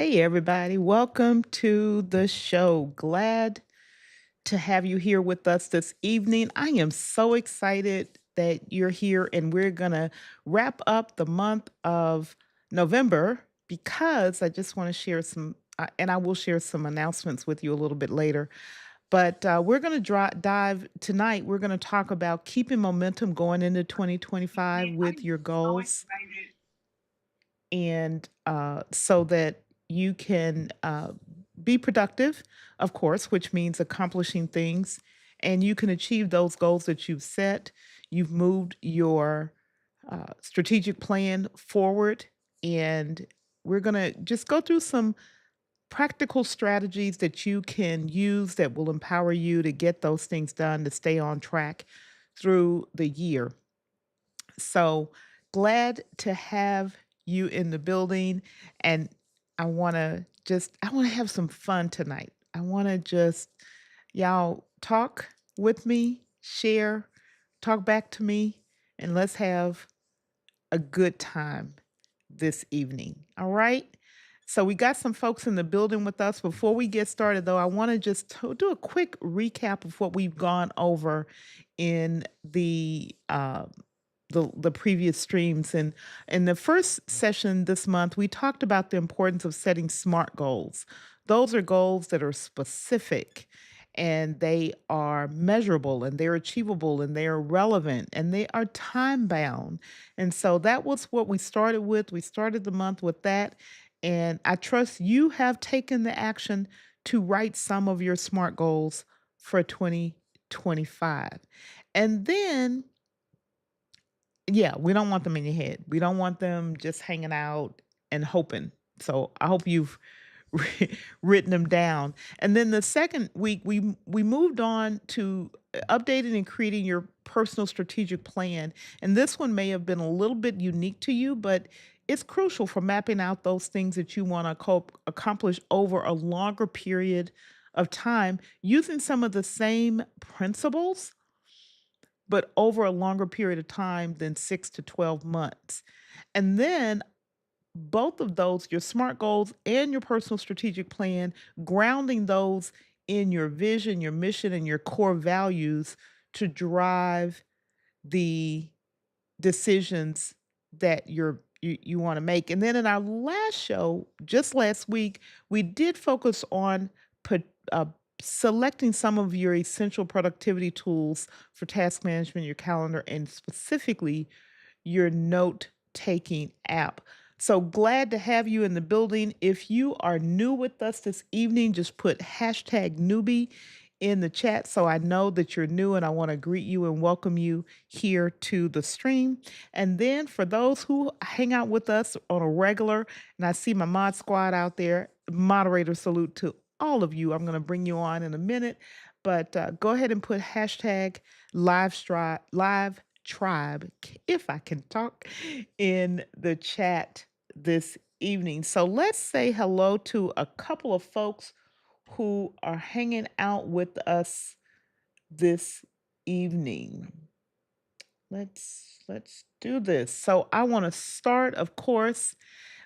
Hey, everybody. Welcome to the show. Glad to have you here with us this evening. I am so excited that you're here, and we're going to wrap up the month of November because I just want to share and I will share some announcements with you a little bit later. But we're going to dive tonight. We're going to talk about keeping momentum going into 2025 with your goals and so that you can be productive, of course, which means accomplishing things, and you can achieve those goals that you've set. You've moved your strategic plan forward, and we're going to just go through some practical strategies that you can use that will empower you to get those things done to stay on track through the year. So glad to have you in the building. And I want to have some fun tonight. I want to just, y'all talk with me, share, talk back to me, and let's have a good time this evening. All right. So we got some folks in the building with us. Before we get started, though, I want to just do a quick recap of what we've gone over in the previous streams. And in the first session this month, we talked about the importance of setting SMART goals. Those are goals that are specific and they are measurable and they're achievable and they are relevant and they are time bound. And so that was what we started with. We started the month with that. And I trust you have taken the action to write some of your SMART goals for 2025. And then yeah, we don't want them in your head. We don't want them just hanging out and hoping. So I hope you've written them down. And then the second week, we moved on to updating and creating your personal strategic plan. And this one may have been a little bit unique to you, but it's crucial for mapping out those things that you want to accomplish over a longer period of time using some of the same principles but over a longer period of time than 6 to 12 months. And then both of those, your SMART goals and your personal strategic plan, grounding those in your vision, your mission, and your core values to drive the decisions that you want to make. And then in our last show, just last week, we did focus on put, uh, selecting some of your essential productivity tools for task management, your calendar, and specifically your note taking app. So glad to have you in the building. If you are new with us this evening, just put hashtag newbie in the chat so I know that you're new and I want to greet you and welcome you here to the stream. And then for those who hang out with us on a regular, and I see my mod squad out there, moderator salute to all of you. I'm going to bring you on in a minute, but go ahead and put hashtag live tribe, if I can talk, in the chat this evening. So let's say hello to a couple of folks who are hanging out with us this evening. Let's do this. So I want to start, of course.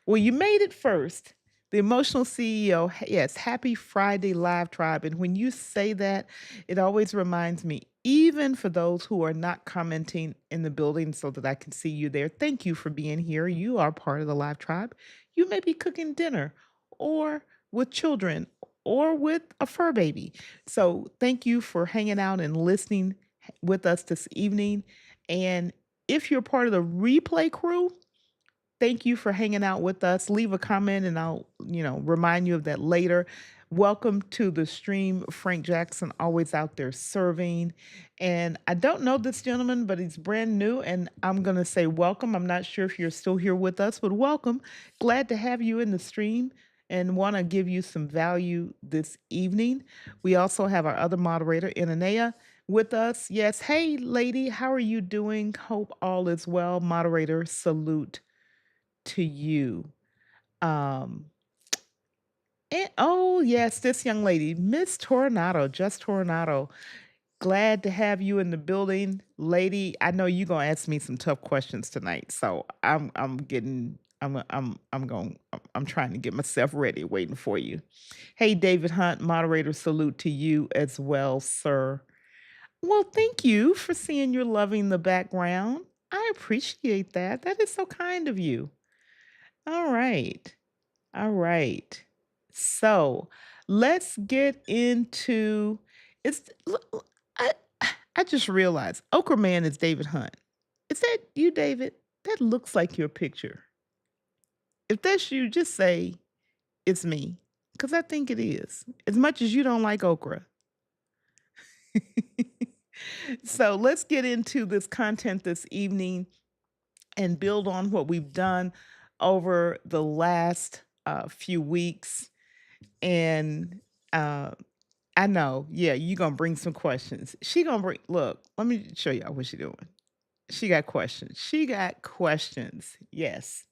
Well, you made it first. The emotional CEO. Yes, happy Friday, Live Tribe. And when you say that, it always reminds me, even for those who are not commenting in the building so that I can see you there, thank you for being here. You are part of the Live Tribe. You may be cooking dinner or with children or with a fur baby. So thank you for hanging out and listening with us this evening. And if you're part of the replay crew, thank you for hanging out with us. Leave a comment and I'll, remind you of that later. Welcome to the stream. Frank Jackson, always out there serving. And I don't know this gentleman, but he's brand new. And I'm going to say welcome. I'm not sure if you're still here with us, but welcome. Glad to have you in the stream and want to give you some value this evening. We also have our other moderator, Inanea, with us. Yes. Hey, lady, how are you doing? Hope all is well. Moderator, salute to you. Um, and oh yes, this young lady, Miss Tornado, just Tornado. Glad to have you in the building, lady. I know you're gonna ask me some tough questions tonight, so I'm trying to get myself ready, waiting for you. Hey, David Hunt, moderator, salute to you as well, sir. Well, thank you for saying you're loving the background. I appreciate that. That is so kind of you. All right. All right. So let's get into it's. I I just realized Okra Man is David Hunt. Is that you, David? That looks like your picture. If that's you, just say it's me, because I think it is. As much as you don't like okra. So let's get into this content this evening and build on what we've done over the last few weeks. And I know, yeah, you're gonna bring some questions. She gonna bring. Look, let me show y'all what she doing. She got questions. She got questions. Yes.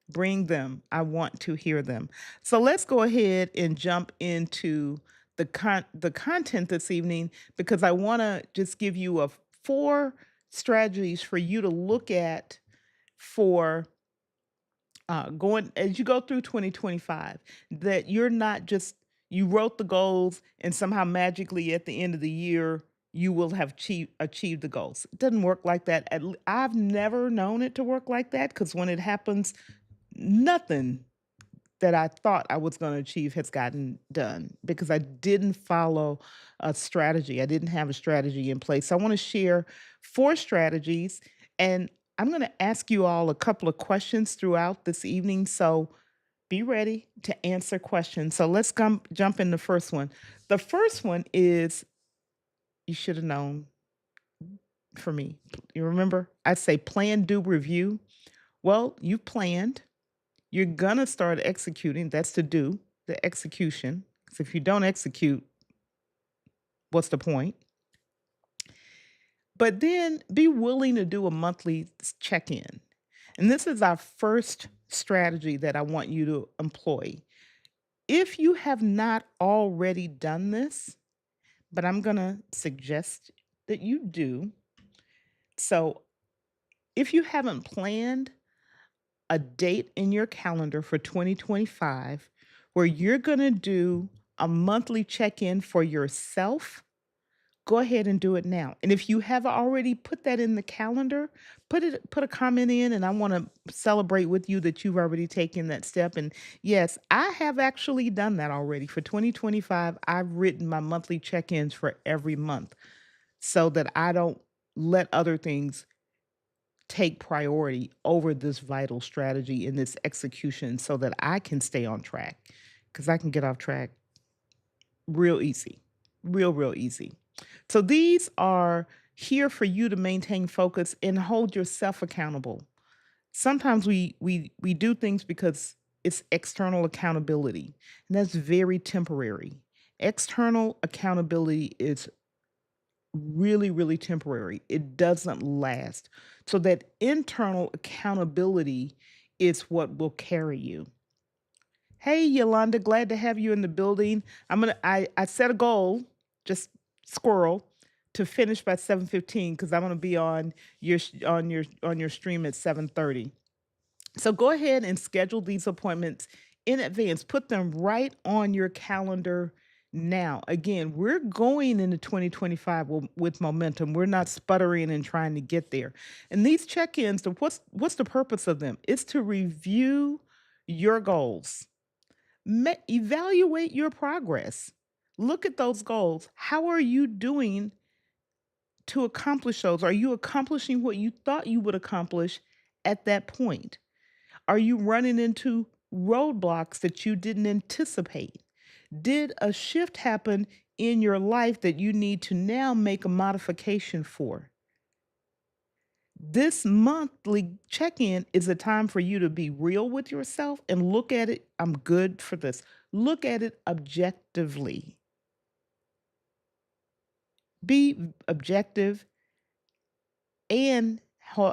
Bring them. I want to hear them. So let's go ahead and jump into the content this evening because I want to just give you a four strategies for you to look at for going as you go through 2025, that you're not just you wrote the goals and somehow magically at the end of the year you will have achieved the goals. It doesn't work like that. I've never known it to work like that because when it happens, nothing that I thought I was going to achieve has gotten done because I didn't follow a strategy. I didn't have a strategy in place. So I want to share four strategies, and I'm going to ask you all a couple of questions throughout this evening. So be ready to answer questions. So let's jump in the first one. The first one is you should have known for me. You remember I say plan, do, review. Well, you planned. You're gonna start executing. That's to do, the execution. Because if you don't execute, what's the point? But then be willing to do a monthly check in. And this is our first strategy that I want you to employ. If you have not already done this, but I'm going to suggest that you do. So if you haven't planned a date in your calendar for 2025 where you're going to do a monthly check in for yourself, go ahead and do it now. And if you have already put that in the calendar, put a comment in, and I want to celebrate with you that you've already taken that step. And yes, I have actually done that already. For 2025, I've written my monthly check-ins for every month so that I don't let other things take priority over this vital strategy and this execution so that I can stay on track, because I can get off track real easy. Real easy. So these are here for you to maintain focus and hold yourself accountable. Sometimes we do things because it's external accountability, and that's very temporary. External accountability is really temporary. It doesn't last. So that internal accountability is what will carry you. Hey, Yolanda, glad to have you in the building. I set a goal, just squirrel, to finish by 7:15 because I'm gonna be on your stream at 7:30. So go ahead and schedule these appointments in advance. Put them right on your calendar now. Again, we're going into 2025 with momentum. We're not sputtering and trying to get there. And these check-ins, what's the purpose of them? It's to review your goals. Evaluate your progress. Look at those goals. How are you doing to accomplish those? Are you accomplishing what you thought you would accomplish at that point? Are you running into roadblocks that you didn't anticipate? Did a shift happen in your life that you need to now make a modification for? This monthly check in is a time for you to be real with yourself and look at it. I'm good for this. Look at it objectively. Be objective and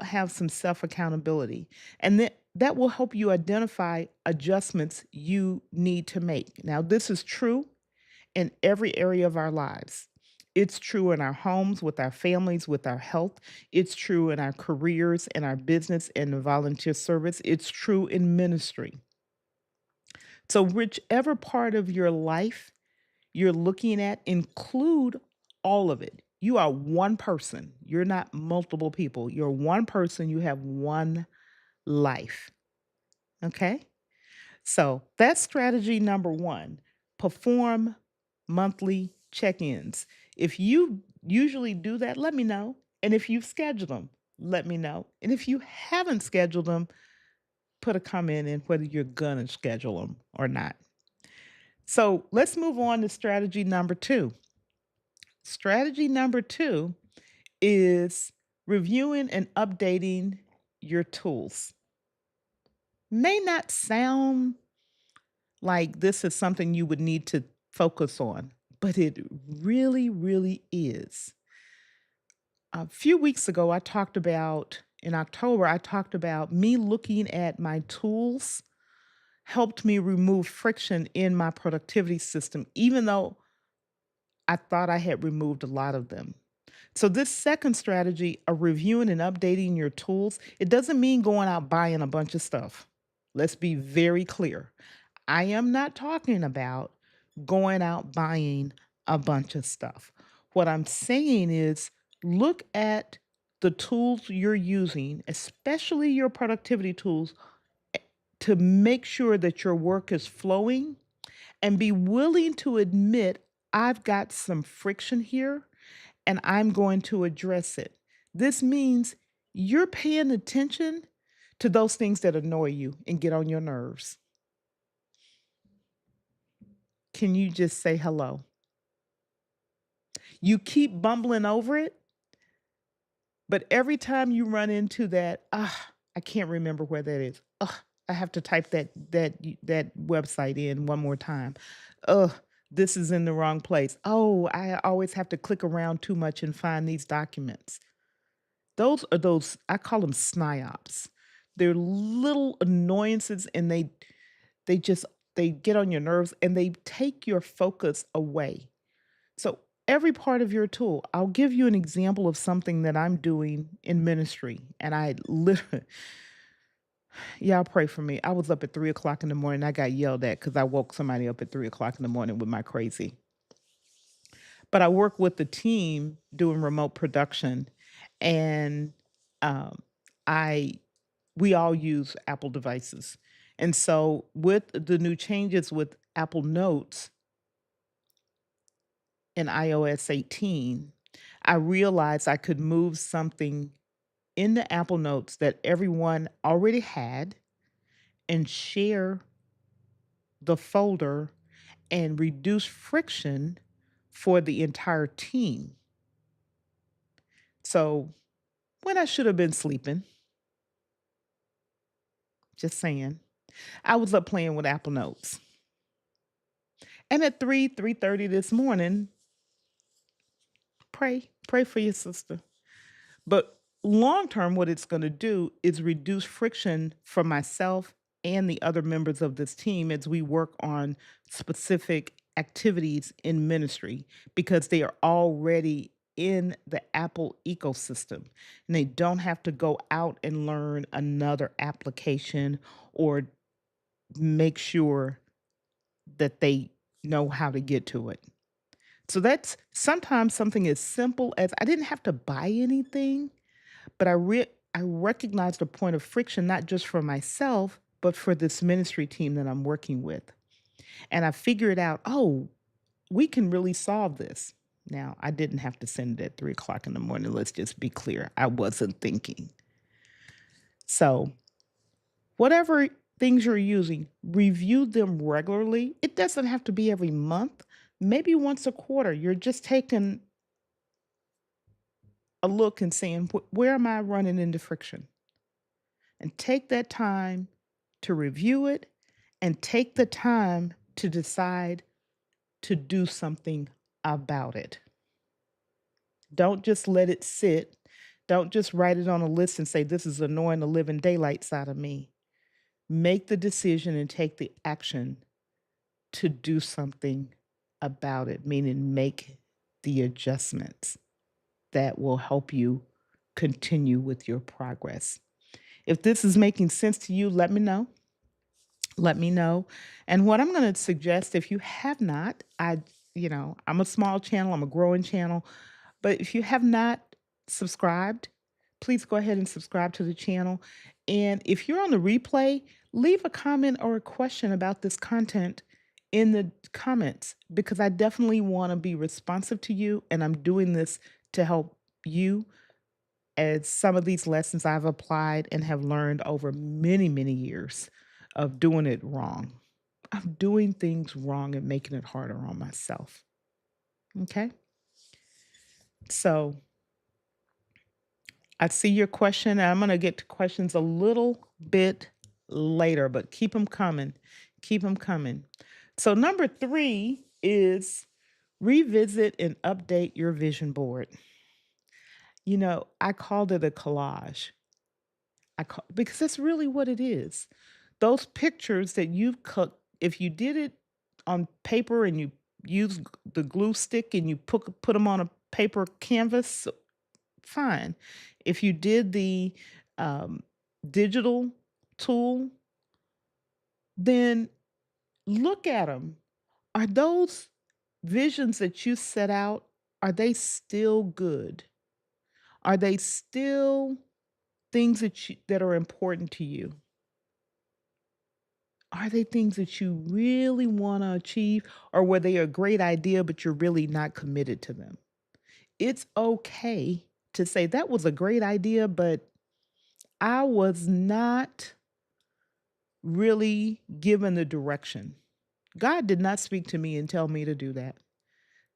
have some self accountability. And that will help you identify adjustments you need to make. Now, this is true in every area of our lives. It's true in our homes, with our families, with our health. It's true in our careers, in our business, in the volunteer service. It's true in ministry. So, whichever part of your life you're looking at, include all of it. You are one person. You're not multiple people. You're one person. You have one life. Okay. So that's strategy number one. Perform monthly check ins. If you usually do that, let me know. And if you've scheduled them, let me know. And if you haven't scheduled them, put a comment in whether you're going to schedule them or not. So let's move on to strategy number two. Strategy number two is reviewing and updating your tools. May not sound like this is something you would need to focus on, but it really, really is. A few weeks ago, in October, I talked about me looking at my tools helped me remove friction in my productivity system, even though I thought I had removed a lot of them. So, this second strategy of reviewing and updating your tools, it doesn't mean going out buying a bunch of stuff. Let's be very clear. I am not talking about going out buying a bunch of stuff. What I'm saying is look at the tools you're using, especially your productivity tools, to make sure that your work is flowing and be willing to admit, I've got some friction here and I'm going to address it. This means you're paying attention to those things that annoy you and get on your nerves. Can you just say hello? You keep bumbling over it, but every time you run into that, I can't remember where that is. I have to type that website in one more time. Ugh, this is in the wrong place. Oh, I always have to click around too much and find these documents. Those I call them SNIOPs. They're little annoyances and they just they get on your nerves and they take your focus away. So every part of your tool, I'll give you an example of something that I'm doing in ministry. And I literally, y'all pray for me. I was up at 3 o'clock in the morning. I got yelled at because I woke somebody up at 3 o'clock in the morning with my crazy. But I work with the team doing remote production, and um, I we all use Apple devices. And so with the new changes with Apple Notes in iOS 18, I realized I could move something in the Apple Notes that everyone already had and share the folder and reduce friction for the entire team. So when I should have been sleeping, just saying, I was up playing with Apple Notes. And at 3:30 this morning, pray for your sister. But long term, what it's going to do is reduce friction for myself and the other members of this team as we work on specific activities in ministry because they are already in the Apple ecosystem and they don't have to go out and learn another application or make sure that they know how to get to it. So that's sometimes something as simple as I didn't have to buy anything, but I recognize the point of friction not just for myself, but for this ministry team that I'm working with. And I figured out, oh, we can really solve this. Now, I didn't have to send it at 3 o'clock in the morning. Let's just be clear. I wasn't thinking. So, whatever things you're using, review them regularly. It doesn't have to be every month, maybe once a quarter. You're just taking a look and saying, where am I running into friction? And take that time to review it and take the time to decide to do something about it. Don't just let it sit. Don't just write it on a list and say, this is annoying the living daylights out of me. Make the decision and take the action to do something about it, meaning make the adjustments that will help you continue with your progress. If this is making sense to you, let me know. Let me know. And what I'm going to suggest, if you have not, I'm a small channel, I'm a growing channel, but if you have not subscribed, please go ahead and subscribe to the channel. And if you're on the replay, leave a comment or a question about this content in the comments because I definitely want to be responsive to you. And I'm doing this to help you, as some of these lessons I've applied and have learned over many, many years of doing it wrong. I'm doing things wrong and making it harder on myself. Okay. So I see your question. And I'm going to get to questions a little bit later, but keep them coming. Keep them coming. So, number 3 is revisit and update your vision board. I called it a collage. Because that's really what it is. Those pictures that you've cut, if you did it on paper and you use the glue stick and you put them on a paper canvas, fine. If you did the um, digital tool, then look at them. Are those visions that you set out, are they still good? Are they still things that are important to you? Are they things that you really want to achieve, or were they a great idea, but you're really not committed to them? It's okay to say that was a great idea, but I was not really given the direction. God did not speak to me and tell me to do that.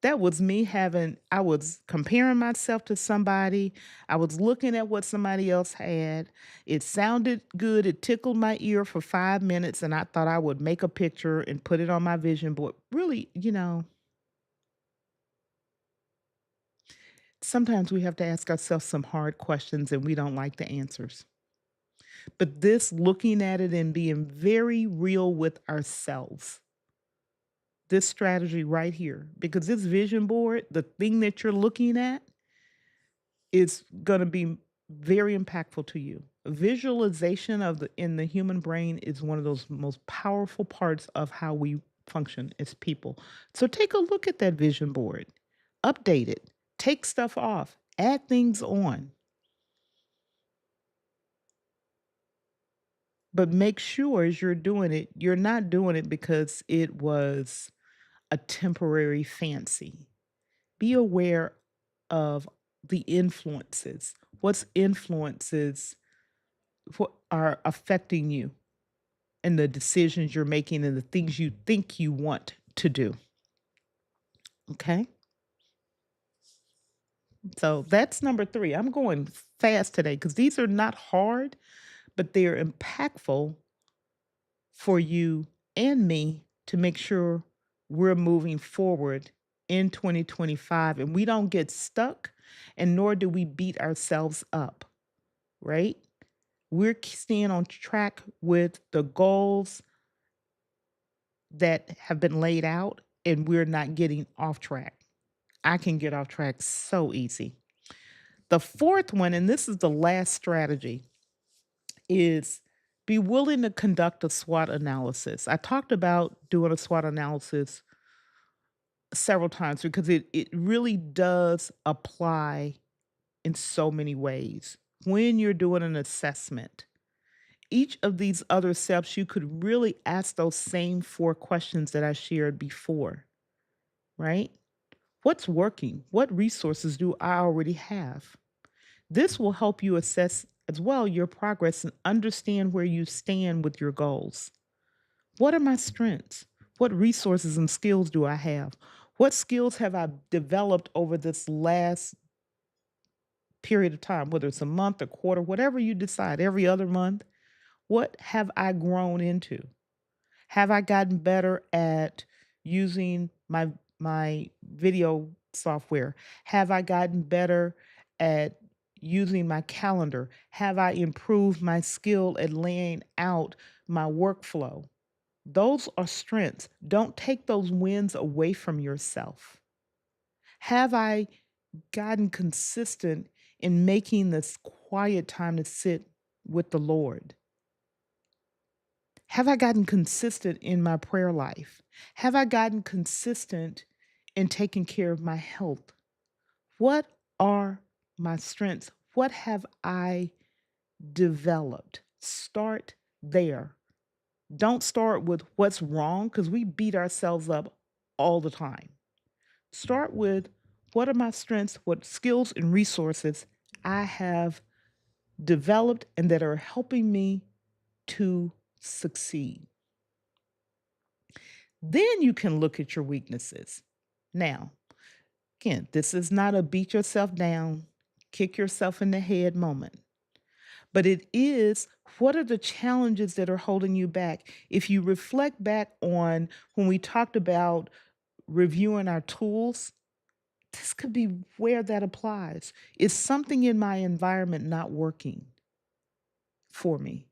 That was me I was comparing myself to somebody. I was looking at what somebody else had. It sounded good. It tickled my ear for 5 minutes, and I thought I would make a picture and put it on my vision board. Really, sometimes we have to ask ourselves some hard questions and we don't like the answers. But this looking at it and being very real with ourselves, this strategy right here, because this vision board, the thing that you're looking at, is going to be very impactful to you. Visualization in the human brain is one of those most powerful parts of how we function as people. So take a look at that vision board, update it, take stuff off, add things on, but make sure as you're doing it, you're not doing it because it was a temporary fancy. Be aware of the influences. What's influences what are affecting you and the decisions you're making and the things you think you want to do. Okay. So that's number 3. I'm going fast today because these are not hard, but they're impactful for you and me to make sure we're moving forward in 2025 and we don't get stuck and nor do we beat ourselves up, right? We're staying on track with the goals that have been laid out and we're not getting off track. I can get off track so easy. The fourth one, and this is the last strategy, is be willing to conduct a SWOT analysis. I talked about doing a SWOT analysis several times because it really does apply in so many ways. When you're doing an assessment, each of these other steps, you could really ask those same 4 questions that I shared before, right? What's working? What resources do I already have? This will help you assess as well your progress and understand where you stand with your goals. What are my strengths? What resources and skills do I have? What skills have I developed over this last period of time, whether it's a month, a quarter, whatever you decide, every other month? What have I grown into? Have I gotten better at using my video software? Have I gotten better at using my calendar? Have I improved my skill at laying out my workflow? Those are strengths. Don't take those wins away from yourself. Have I gotten consistent in making this quiet time to sit with the Lord? Have I gotten consistent in my prayer life? Have I gotten consistent in taking care of my health? What are my strengths? What have I developed? Start there. Don't start with what's wrong because we beat ourselves up all the time. Start with what are my strengths, what skills and resources I have developed and that are helping me to succeed. Then you can look at your weaknesses. Now, again, this is not a beat yourself down, kick yourself in the head moment, but it is what are the challenges that are holding you back? If you reflect back on when we talked about reviewing our tools, this could be where that applies. Is something in my environment not working for me?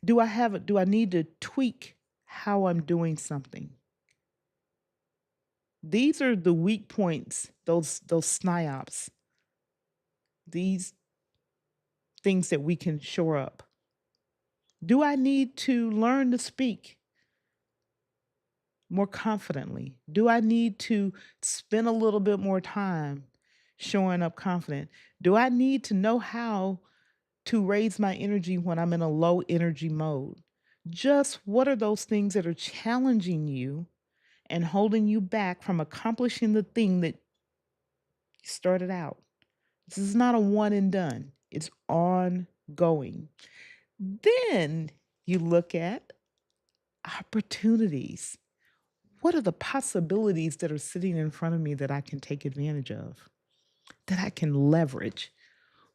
Do I need to tweak how I'm doing something? These are the weak points, those SNIOPs, these things that we can shore up. Do I need to learn to speak more confidently? Do I need to spend a little bit more time showing up confident? Do I need to know how to raise my energy when I'm in a low energy mode? Just what are those things that are challenging you and holding you back from accomplishing the thing that you started out? This is not a one and done, it's ongoing. Then you look at opportunities. What are the possibilities that are sitting in front of me that I can take advantage of, that I can leverage?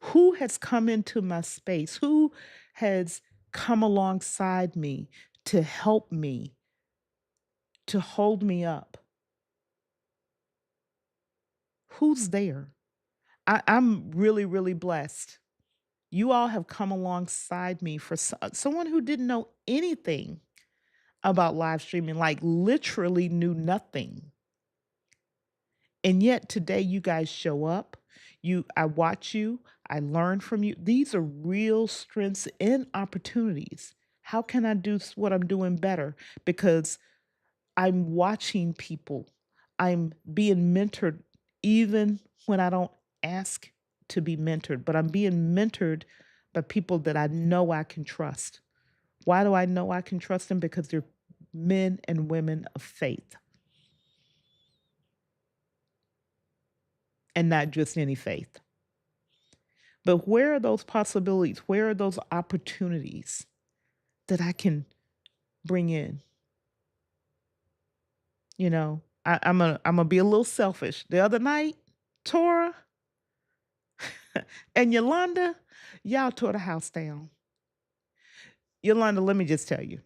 Who has come into my space? Who has come alongside me to help me, to hold me up? Who's there? I'm really, really blessed. You all have come alongside me for someone who didn't know anything about live streaming, like literally knew nothing. And yet today you guys show up. I watch you, I learn from you. These are real strengths and opportunities. How can I do what I'm doing better? Because I'm watching people. I'm being mentored even when I don't ask to be mentored, but I'm being mentored by people that I know I can trust. Why do I know I can trust them? Because they're men and women of faith and not just any faith. But where are those possibilities? Where are those opportunities that I can bring in? I'm gonna be a little selfish. The other night, Tora and Yolanda, y'all tore the house down. Yolanda, let me just tell you,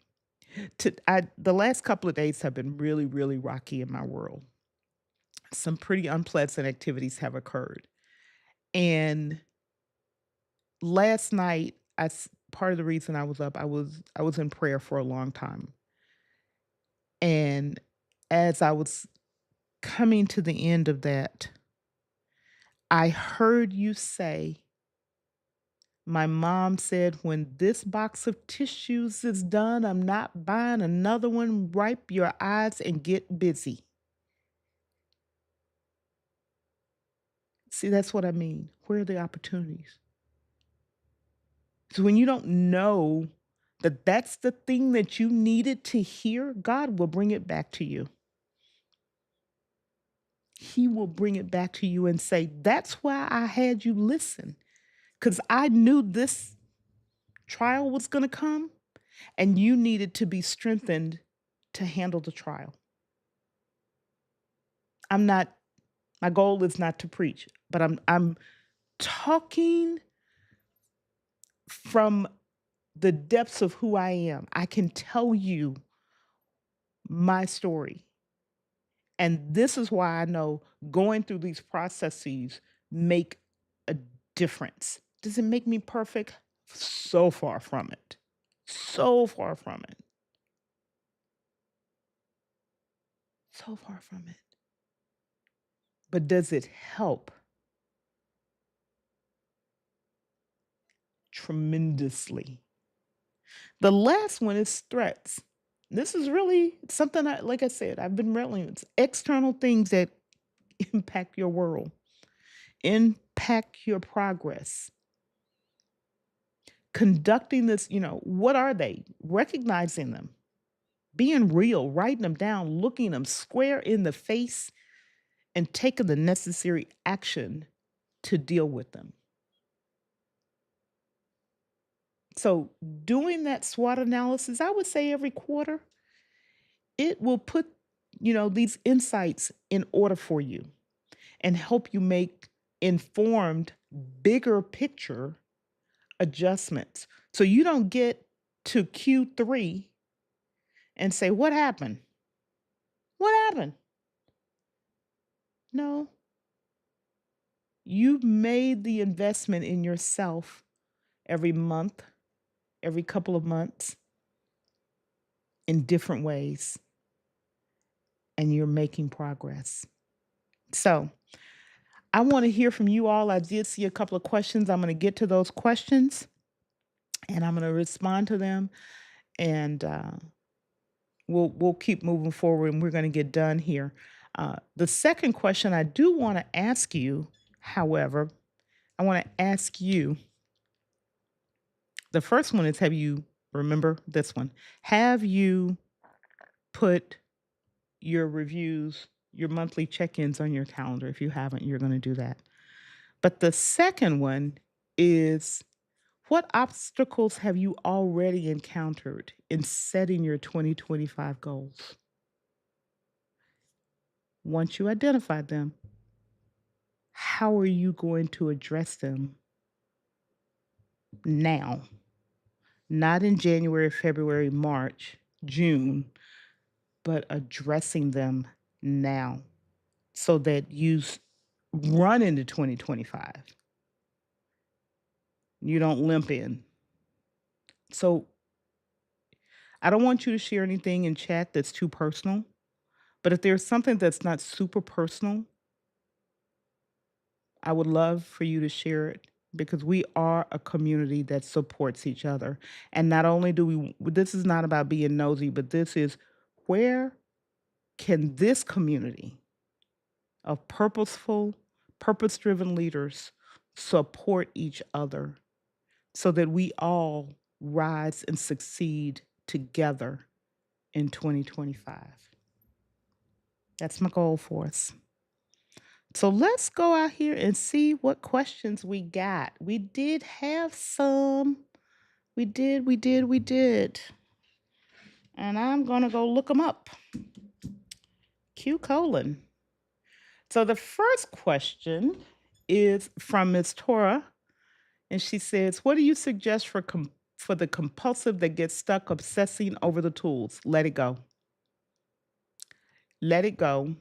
the last couple of days have been really, really rocky in my world. Some pretty unpleasant activities have occurred, and last night, part of the reason I was up, I was in prayer for a long time, and as I was coming to the end of that, I heard you say, my mom said, when this box of tissues is done, I'm not buying another one. Wipe your eyes and get busy. See, that's what I mean. Where are the opportunities? So when you don't know that that's the thing that you needed to hear, God will bring it back to you. He will bring it back to you and say, that's why I had you listen, because I knew this trial was going to come and you needed to be strengthened to handle the trial. I'm not, my goal is not to preach, but I'm talking from the depths of who I am. I can tell you my story. And this is why I know going through these processes make a difference. Does it make me perfect? So far from it. So far from it. So far from it. but does it help? Tremendously. The last one is threats. This is really something like I said, I've been rattling. It's external things that impact your world, impact your progress. Conducting this, what are they? Recognizing them, being real, writing them down, looking them square in the face, and taking the necessary action to deal with them. So, doing that SWOT analysis, I would say every quarter, it will put, these insights in order for you and help you make informed, bigger picture adjustments. So you don't get to Q3 and say, "What happened? What happened?" No, you made the investment in yourself every month, every couple of months in different ways, and you're making progress. So I want to hear from you all. I did see a couple of questions. I'm going to get to those questions and I'm going to respond to them. And we'll keep moving forward and we're going to get done here. The second question I do want to ask you, however, I want to ask you, the first one is, have you, remember this one, have you put your reviews, your monthly check-ins on your calendar? If you haven't, you're going to do that. But the second one is, what obstacles have you already encountered in setting your 2025 goals? Once you identify them, how are you going to address them now? Not in January, February, March, June, but addressing them now so that run into 2025. You don't limp in. So I don't want you to share anything in chat that's too personal, but if there's something that's not super personal, I would love for you to share it because we are a community that supports each other. And not only this is not about being nosy, but this is, where can this community of purposeful, purpose driven leaders support each other so that we all rise and succeed together in 2025? That's my goal for us. So let's go out here and see what questions we got. We did have some. We did. And I'm going to go look them up. Q colon. So the first question is from Ms. Tora, and she says, "What do you suggest for the compulsive that gets stuck obsessing over the tools?" Let it go. Let it go.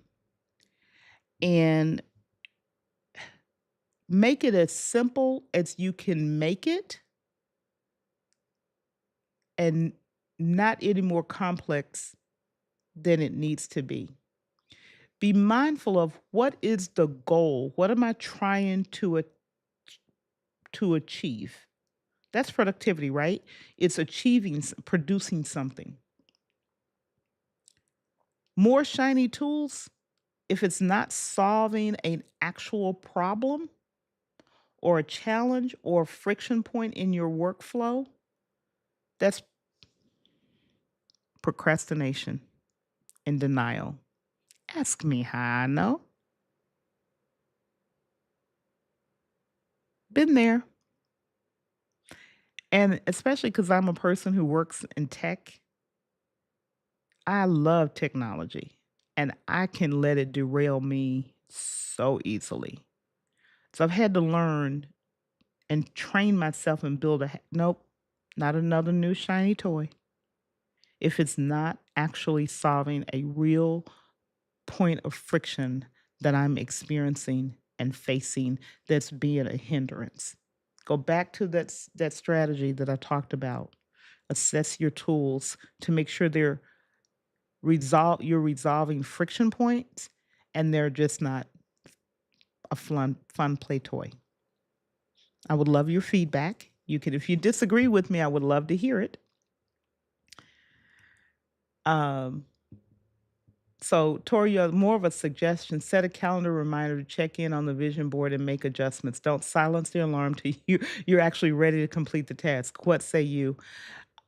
And make it as simple as you can make it and not any more complex than it needs to be. Be mindful of, what is the goal? What am I trying to achieve? That's productivity, right? It's producing something. More shiny tools, if it's not solving an actual problem or a challenge or a friction point in your workflow, that's procrastination and denial. Ask me how I know. Been there. And especially because I'm a person who works in tech, I love technology and I can let it derail me so easily. So I've had to learn and train myself and build nope, not another new shiny toy. If it's not actually solving a real point of friction that I'm experiencing and facing that's being a hindrance. Go back to that strategy that I talked about. Assess your tools to make sure you're resolving friction points and they're just not a fun play toy. I would love your feedback. You can, if you disagree with me, I would love to hear it. Um, so, Tori, more of a suggestion: set a calendar reminder to check in on the vision board and make adjustments. Don't silence the alarm till you're actually ready to complete the task. What say you?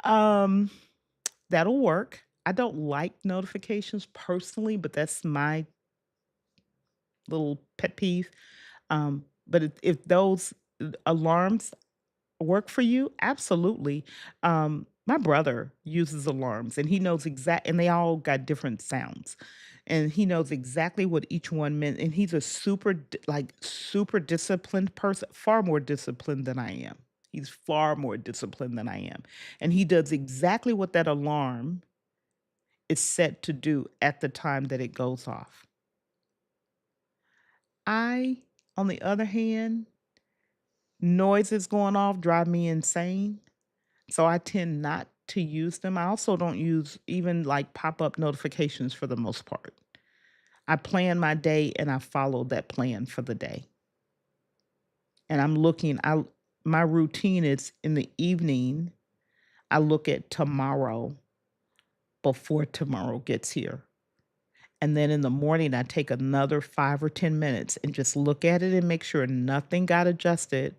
Um, that'll work. I don't like notifications personally, but that's my little pet peeve. But if those alarms work for you, absolutely. My brother uses alarms and he knows and they all got different sounds. And he knows exactly what each one meant. And he's a super disciplined person, far more disciplined than I am. He's far more disciplined than I am. And he does exactly what that alarm is set to do at the time that it goes off. I, on the other hand, noises going off drive me insane. So I tend not to use them. I also don't use even like pop-up notifications for the most part. I plan my day and I follow that plan for the day. And my routine is in the evening, I look at tomorrow before tomorrow gets here. And then in the morning, I take another 5 or 10 minutes and just look at it and make sure nothing got adjusted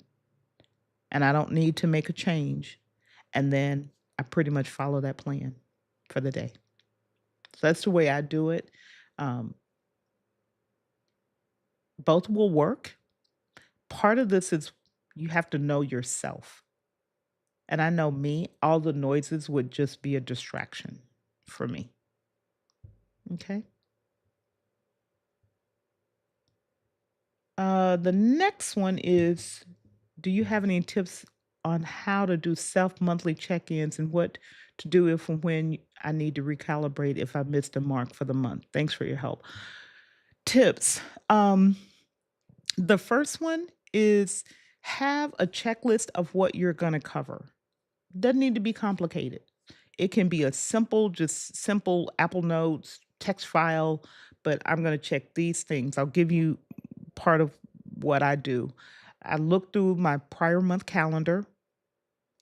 and I don't need to make a change. And then I pretty much follow that plan for the day. So that's the way I do it. Um, both will work. Part of this is you have to know yourself. And I know me, all the noises would just be a distraction for me. Okay. The next one is, do you have any tips on how to do self monthly check ins and what to do if and when I need to recalibrate if I missed a mark for the month? Thanks for your help. Tips. The first one is have a checklist of what you're going to cover. Doesn't need to be complicated. It can be a just simple Apple Notes text file, but I'm going to check these things. I'll give you part of what I do. I look through my prior month calendar,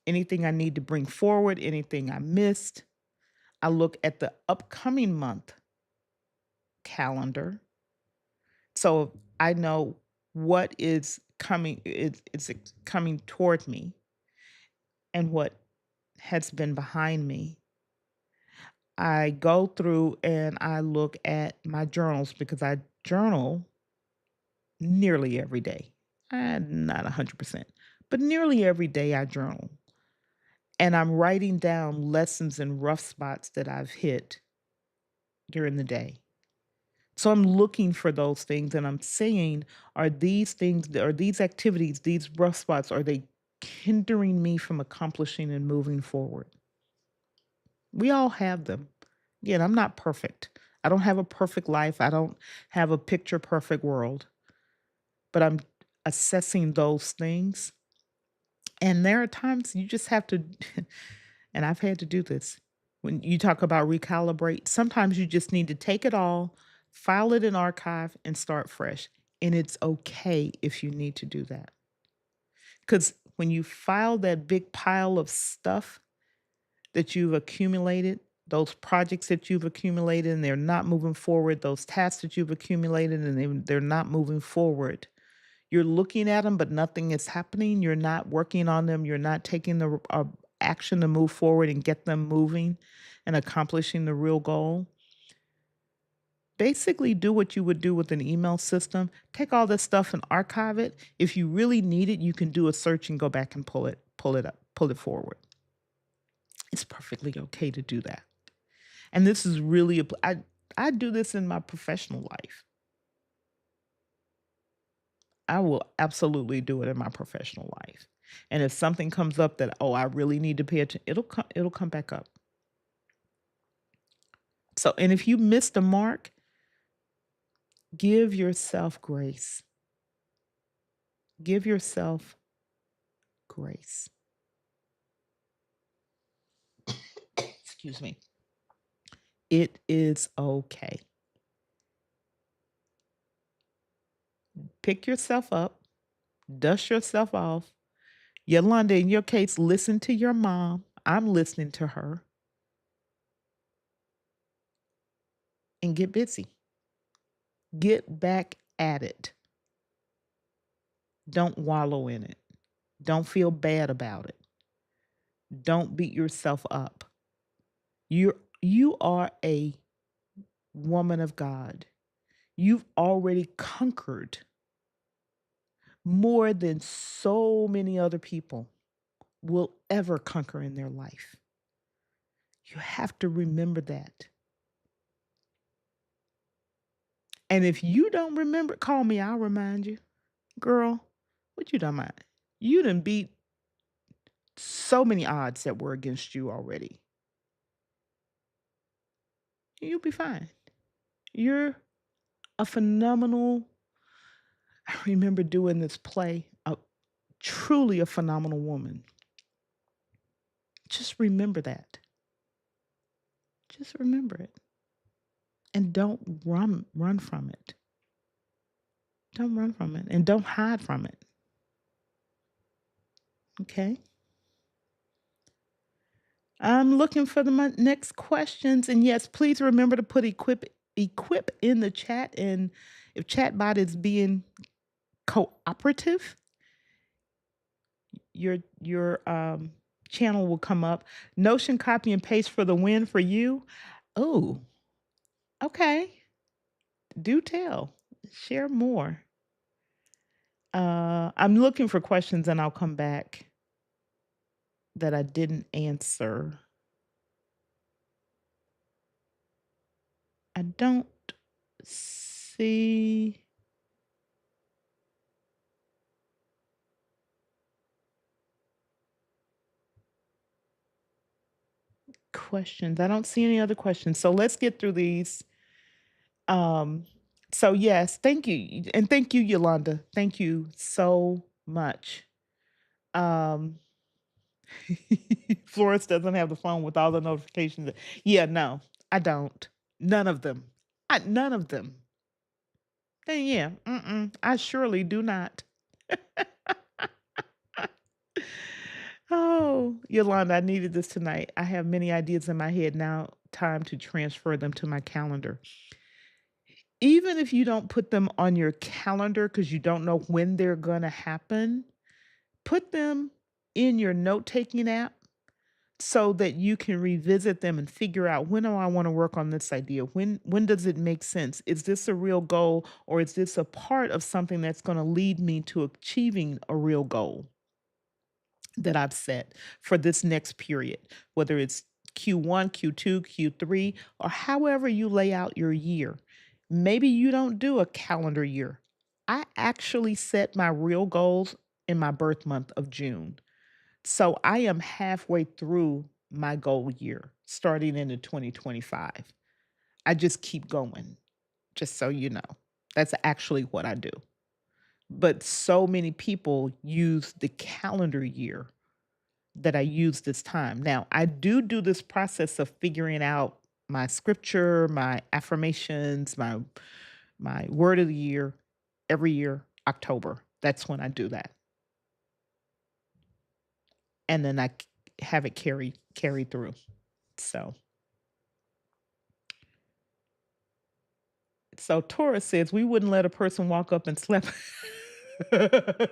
anything I need to bring forward, anything I missed. I look at the upcoming month calendar. So I know what is coming it's coming toward me and what has been behind me. I go through and I look at my journals because I journal nearly every day. Not 100%, but nearly every day I journal. And I'm writing down lessons and rough spots that I've hit during the day. So I'm looking for those things and I'm saying, are these things, are these activities, these rough spots, are they hindering me from accomplishing and moving forward? We all have them. Again, I'm not perfect. I don't have a perfect life. I don't have a picture perfect world, but I'm assessing those things. And there are times you just have to, and I've had to do this. When you talk about recalibrate, sometimes you just need to take it all, file it in archive, and start fresh. And it's okay if you need to do that. Because when you file that big pile of stuff that you've accumulated, those projects that you've accumulated and they're not moving forward, those tasks that you've accumulated and they're not moving forward, you're looking at them, but nothing is happening. You're not working on them. You're not taking the action to move forward and get them moving and accomplishing the real goal. Basically, do what you would do with an email system. Take all this stuff and archive it. If you really need it, you can do a search and go back and pull it up, pull it forward. It's perfectly okay to do that. And this is really, I do this in my professional life. I will absolutely do it in my professional life. And if something comes up that, oh, I really need to pay attention, it'll come back up. So, and if you miss the mark, give yourself grace. Give yourself grace. Excuse me. It is okay. Pick yourself up, dust yourself off. Yolanda, in your case, listen to your mom. I'm listening to her and get busy. Get back at it. Don't wallow in it. Don't feel bad about it. Don't beat yourself up. You are a woman of God. You've already conquered more than so many other people will ever conquer in their life. You have to remember that. And if you don't remember, call me, I'll remind you. Girl, what you talking about? You done beat so many odds that were against you already. You'll be fine. You're a phenomenal. I remember doing this play, truly a phenomenal woman. Just remember that. Just remember it. And don't run from it. Don't run from it. And don't hide from it. Okay? I'm looking for the next questions. And yes, please remember to put equip in the chat. And if chatbot is being cooperative, your channel will come up. Notion copy and paste for the win for you. Oh, okay. Do tell. Share more. I'm looking for questions and I'll come back that I didn't answer. I don't see questions. I don't see any other questions. So let's get through these. Um, so yes, thank you. And thank you, Yolanda. Thank you so much. Um, Florence doesn't have the phone with all the notifications. Yeah, no, I don't. None of them. None of them. Then yeah, I surely do not. Oh, Yolanda, I needed this tonight. I have many ideas in my head now. Time to transfer them to my calendar. Even if you don't put them on your calendar because you don't know when they're going to happen, put them in your note taking app so that you can revisit them and figure out, when do I want to work on this idea? When does it make sense? Is this a real goal, or is this a part of something that's going to lead me to achieving a real goal that I've set for this next period, whether it's Q1, Q2, Q3, or however you lay out your year. Maybe you don't do a calendar year. I actually set my real goals in my birth month of June. So I am halfway through my goal year starting into 2025. I just keep going, just so you know. That's actually what I do. But so many people use the calendar year that I use this time. Now, I do this process of figuring out my scripture, my affirmations, my word of the year every year, October. That's when I do that. And then I have it carry through. So Taurus says we wouldn't let a person walk up and slap and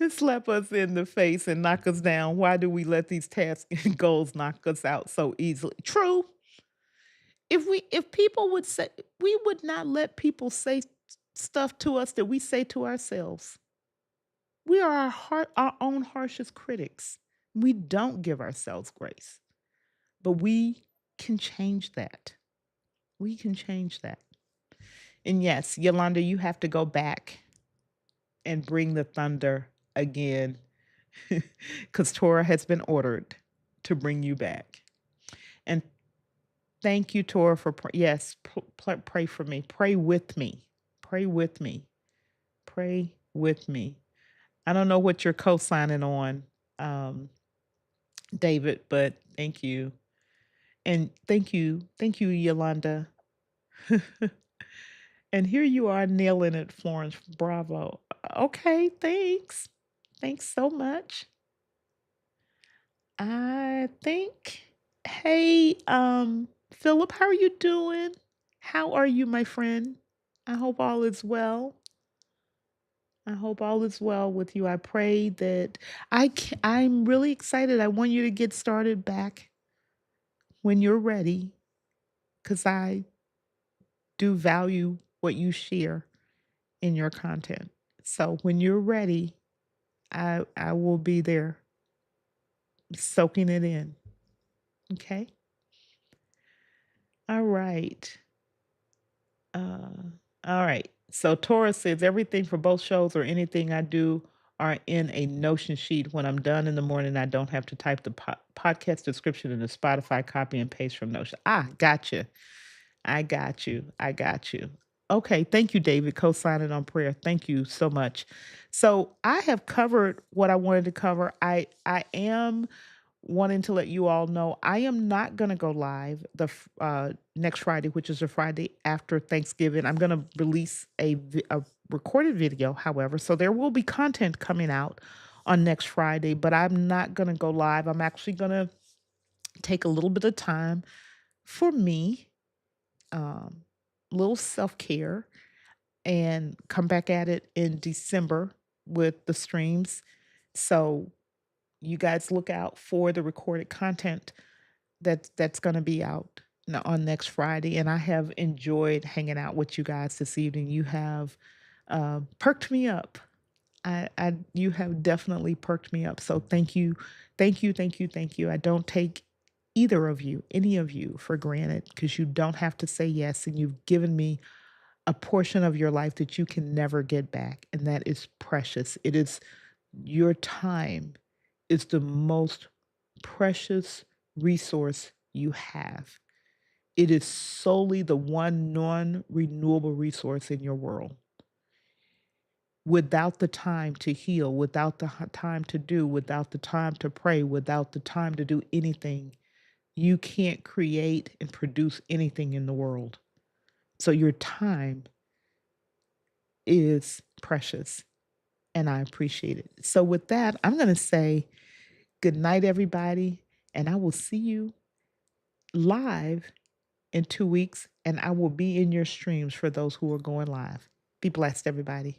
slap us in the face and knock us down. Why do we let these tasks and goals knock us out so easily? True. If people would say, we would not let people say stuff to us that we say to ourselves. We are our own harshest critics. We don't give ourselves grace. But we can change that. We can change that. And yes, Yolanda, you have to go back and bring the thunder again because Torah has been ordered to bring you back. And thank you, Torah, for yes, pray for me. Pray with me. Pray with me. Pray with me. I don't know what you're co-signing on, David, but thank you. And thank you, Yolanda. And here you are nailing it, Florence. Bravo. Okay, thanks. Thanks so much. I think. Hey, Philip, how are you doing? How are you, my friend? I hope all is well. I hope all is well with you. I pray that I'm really excited. I want you to get started back when you're ready because I do value what you share in your content. So when you're ready, I will be there soaking it in. Okay? All right. Uh, all right. So Taurus says everything for both shows or anything I do are in a Notion sheet. When I'm done in the morning, I don't have to type the podcast description in the Spotify copy and paste from Notion. Ah, gotcha. I got you. I got you. Okay. Thank you, David, co-signing on prayer. Thank you so much. So I have covered what I wanted to cover. I am wanting to let you all know I am not going to go live next Friday, which is the Friday after Thanksgiving. I'm going to release a recorded video, however, so there will be content coming out on next Friday, but I'm not going to go live. I'm actually going to take a little bit of time for me, um, little self care, and come back at it in December with the streams. So you guys look out for the recorded content that's gonna be out on next Friday, and I have enjoyed hanging out with you guys this evening. You have, perked me up. I you have definitely perked me up, so thank you. Thank you, thank you, thank you. I don't take either of you, any of you, for granted because you don't have to say yes, and you've given me a portion of your life that you can never get back, and that is precious. It is your time is the most precious resource you have. It is solely the one non-renewable resource in your world. Without the time to heal, without the time to do, without the time to pray, without the time to do anything, you can't create and produce anything in the world. So your time is precious and I appreciate it. So with that, I'm going to say good night, everybody, and I will see you live in 2 weeks, and I will be in your streams for those who are going live. Be blessed, everybody.